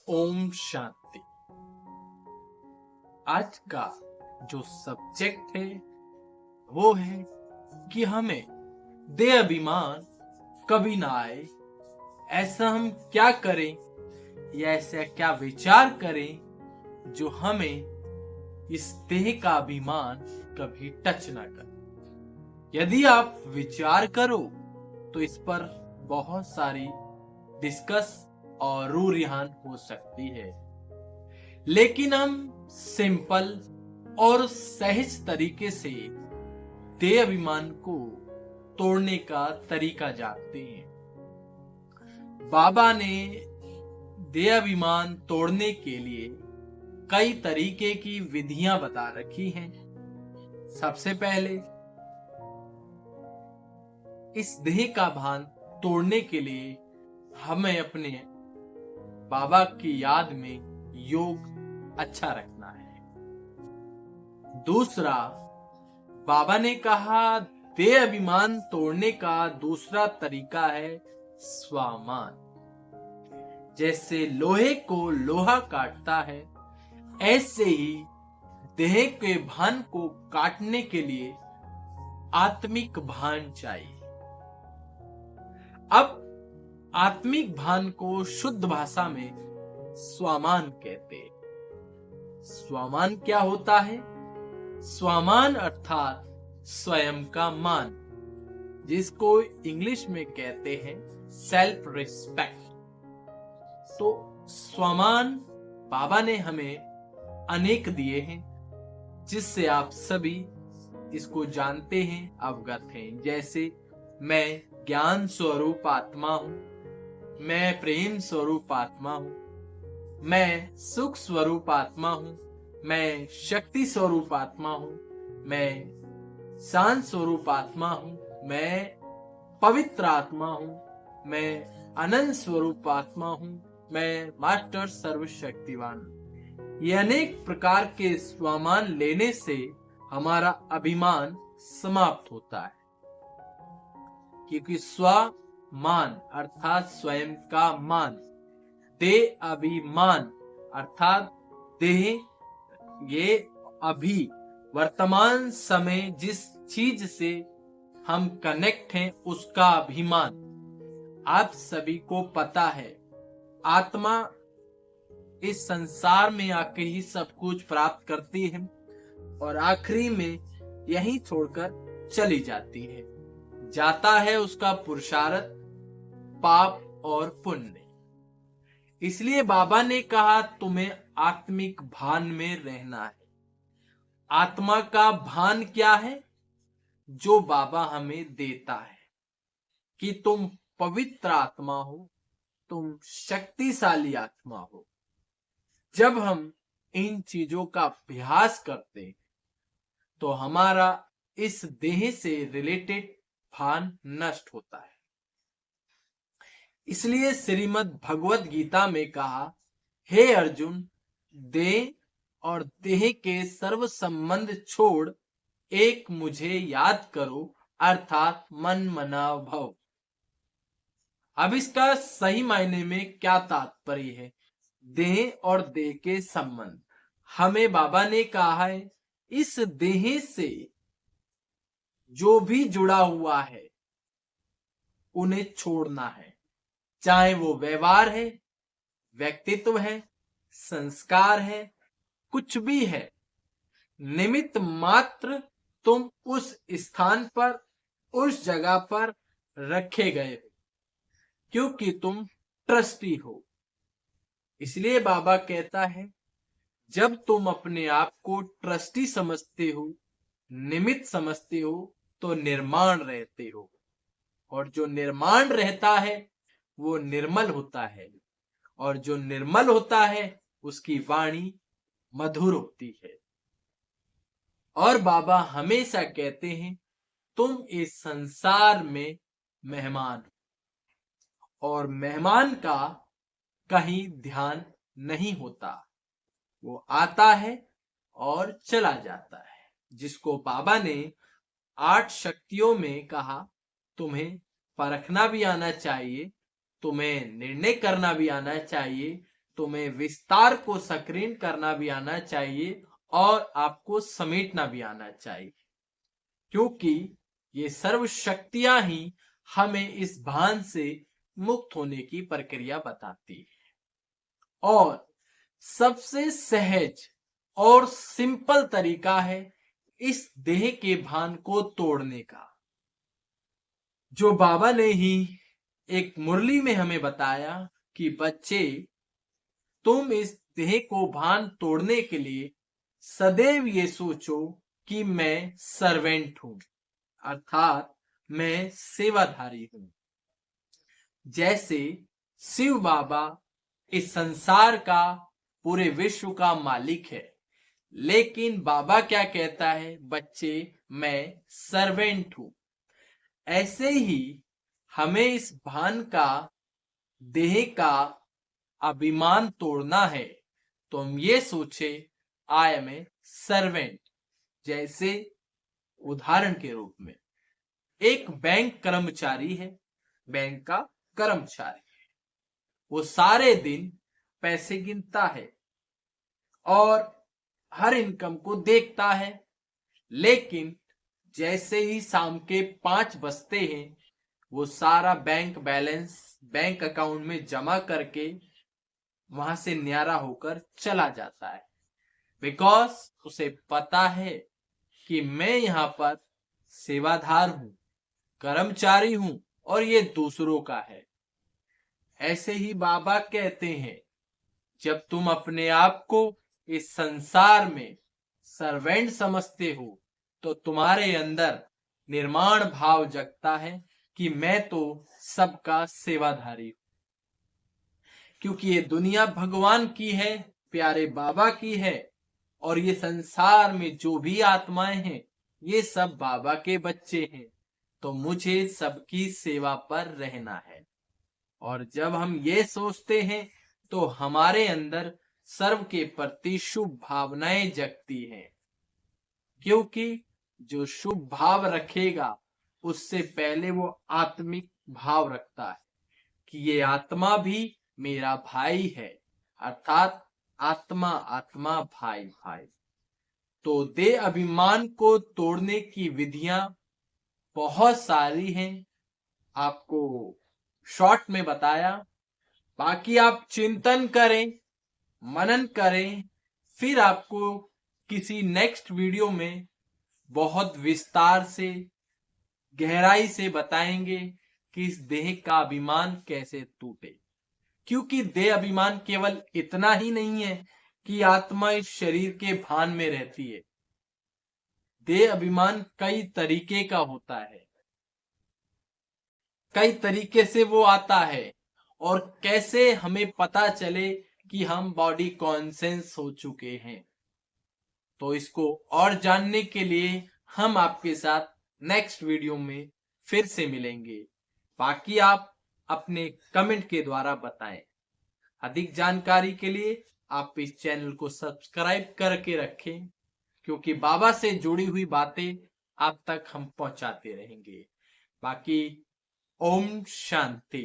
ओम शांति। आज का जो सब्जेक्ट है वो है कि हमें देह अभिमान कभी ना आए। ऐसा हम क्या करें या ऐसा क्या विचार करें जो हमें इस देह का अभिमान कभी टच ना करे। यदि आप विचार करो तो इस पर बहुत सारी डिस्कस और रूरिहान हो सकती है, लेकिन हम सिंपल और सहज तरीके से देह अभिमान को तोड़ने का तरीका जानते हैं। बाबा ने देह अभिमान तोड़ने के लिए कई तरीके की विधियां बता रखी हैं। सबसे पहले इस देह का भान तोड़ने के लिए हमें अपने बाबा की याद में योग अच्छा रखना है। दूसरा, बाबा ने कहा देह अभिमान तोड़ने का दूसरा तरीका है स्वामान। जैसे लोहे को लोहा काटता है, ऐसे ही देह के भान को काटने के लिए आत्मिक भान चाहिए। अब आत्मिक भान को शुद्ध भाषा में स्वामान कहते हैं। स्वामान क्या होता है? स्वामान अर्थात स्वयं का मान, जिसको इंग्लिश में कहते हैं सेल्फ रिस्पेक्ट। तो स्वामान बाबा ने हमें अनेक दिए हैं, जिससे आप सभी इसको जानते हैं, अवगत हैं। जैसे मैं ज्ञान स्वरूप आत्मा हूं, मैं प्रेम स्वरूप आत्मा हूं, मैं सुख स्वरूप आत्मा हूं, मैं शक्ति स्वरूप आत्मा हूं, मैं शांत स्वरूप आत्मा हूं, मैं पवित्र आत्मा हूं, मैं अनंत स्वरूप आत्मा हूं, मैं मास्टर सर्वशक्तिवान हूं। ये अनेक प्रकार के स्वामान लेने से हमारा अभिमान समाप्त होता है, क्योंकि स्वमान अर्थात स्वयं का मान, देह अभिमान अर्थात देह, ये अभी वर्तमान समय जिस चीज से हम कनेक्ट हैं उसका अभिमान। आप सभी को पता है आत्मा इस संसार में आके ही सब कुछ प्राप्त करती है और आखिरी में यहीं छोड़कर चली जाती है। जाता है उसका पुरुषार्थ, पाप और पुण्य। इसलिए बाबा ने कहा तुम्हें आत्मिक भान में रहना है। आत्मा का भान क्या है? जो बाबा हमें देता है कि तुम पवित्र आत्मा हो, तुम शक्तिशाली आत्मा हो। जब हम इन चीजों का अभ्यास करते हैं तो हमारा इस देह से रिलेटेड भान नष्ट होता है। इसलिए श्रीमद् भगवत गीता में कहा, हे अर्जुन, देह और देह के सर्व संबंध छोड़ एक मुझे याद करो, अर्थात मन मना भव। अब इसका सही मायने में क्या तात्पर्य है? देह और देह के संबंध, हमें बाबा ने कहा है इस देह से जो भी जुड़ा हुआ है उन्हें छोड़ना है। चाहे वो व्यवहार है, व्यक्तित्व है, संस्कार है, कुछ भी है, निमित्त मात्र तुम उस स्थान पर, उस जगह पर रखे गए हो, क्योंकि तुम ट्रस्टी हो। इसलिए बाबा कहता है जब तुम अपने आप को ट्रस्टी समझते हो, निमित्त समझते हो, तो निर्माण रहते हो, और जो निर्माण रहता है वो निर्मल होता है, और जो निर्मल होता है उसकी वाणी मधुर होती है। और बाबा हमेशा कहते हैं तुम इस संसार में मेहमान हो, और मेहमान का कहीं ध्यान नहीं होता, वो आता है और चला जाता है। जिसको बाबा ने 8 शक्तियों में कहा तुम्हें परखना भी आना चाहिए, तुम्हें निर्णय करना भी आना चाहिए, तुम्हें विस्तार को सक्रिय करना भी आना चाहिए और आपको समेटना भी आना चाहिए, क्योंकि ये सर्व शक्तियां ही हमें इस भान से मुक्त होने की प्रक्रिया बताती है। और सबसे सहज और सिंपल तरीका है इस देह के भान को तोड़ने का, जो बाबा ने ही एक मुरली में हमें बताया कि बच्चे, तुम इस देह को भान तोड़ने के लिए सदैव ये सोचो कि मैं सर्वेंट हूं, अर्थात मैं सेवाधारी हूं। जैसे शिव बाबा इस संसार का, पूरे विश्व का मालिक है, लेकिन बाबा क्या कहता है, बच्चे मैं सर्वेंट हूं। ऐसे ही हमें इस भान का, देह का अभिमान तोड़ना है, तो हम ये सोचे आई एम ए सर्वेंट। जैसे उदाहरण के रूप में एक बैंक कर्मचारी है, बैंक का कर्मचारी है, वो सारे दिन पैसे गिनता है और हर इनकम को देखता है, लेकिन जैसे ही शाम के 5 बजते हैं वो सारा बैंक बैलेंस बैंक अकाउंट में जमा करके वहां से न्यारा होकर चला जाता है, बिकॉज उसे पता है कि मैं यहाँ पर सेवाधार हूं, कर्मचारी हूं और ये दूसरों का है। ऐसे ही बाबा कहते हैं, जब तुम अपने आप को इस संसार में सर्वेंट समझते हो तो तुम्हारे अंदर निर्माण भाव जगता है कि मैं तो सबका सेवाधारी हूं, क्योंकि ये दुनिया भगवान की है, प्यारे बाबा की है, और ये संसार में जो भी आत्माएं हैं ये सब बाबा के बच्चे हैं, तो मुझे सबकी सेवा पर रहना है। और जब हम ये सोचते हैं तो हमारे अंदर सर्व के प्रति शुभ भावनाएं जगती हैं, क्योंकि जो शुभ भाव रखेगा उससे पहले वो आत्मिक भाव रखता है कि ये आत्मा भी मेरा भाई है, अर्थात आत्मा आत्मा भाई भाई। तो देह अभिमान को तोड़ने की विधियां बहुत सारी हैं, आपको शॉर्ट में बताया, बाकी आप चिंतन करें, मनन करें, फिर आपको किसी नेक्स्ट वीडियो में बहुत विस्तार से, गहराई से बताएंगे कि इस देह का अभिमान कैसे टूटे। क्योंकि देह अभिमान केवल इतना ही नहीं है कि आत्मा इस शरीर के भान में रहती है, देह अभिमान कई तरीके का होता है, कई तरीके से वो आता है, और कैसे हमें पता चले कि हम बॉडी कॉन्शियस हो चुके हैं। तो इसको और जानने के लिए हम आपके साथ नेक्स्ट वीडियो में फिर से मिलेंगे। बाकी आप अपने कमेंट के द्वारा बताएं। अधिक जानकारी के लिए आप इस चैनल को सब्सक्राइब करके रखें, क्योंकि बाबा से जुड़ी हुई बातें आप तक हम पहुंचाते रहेंगे। बाकी ओम शांति।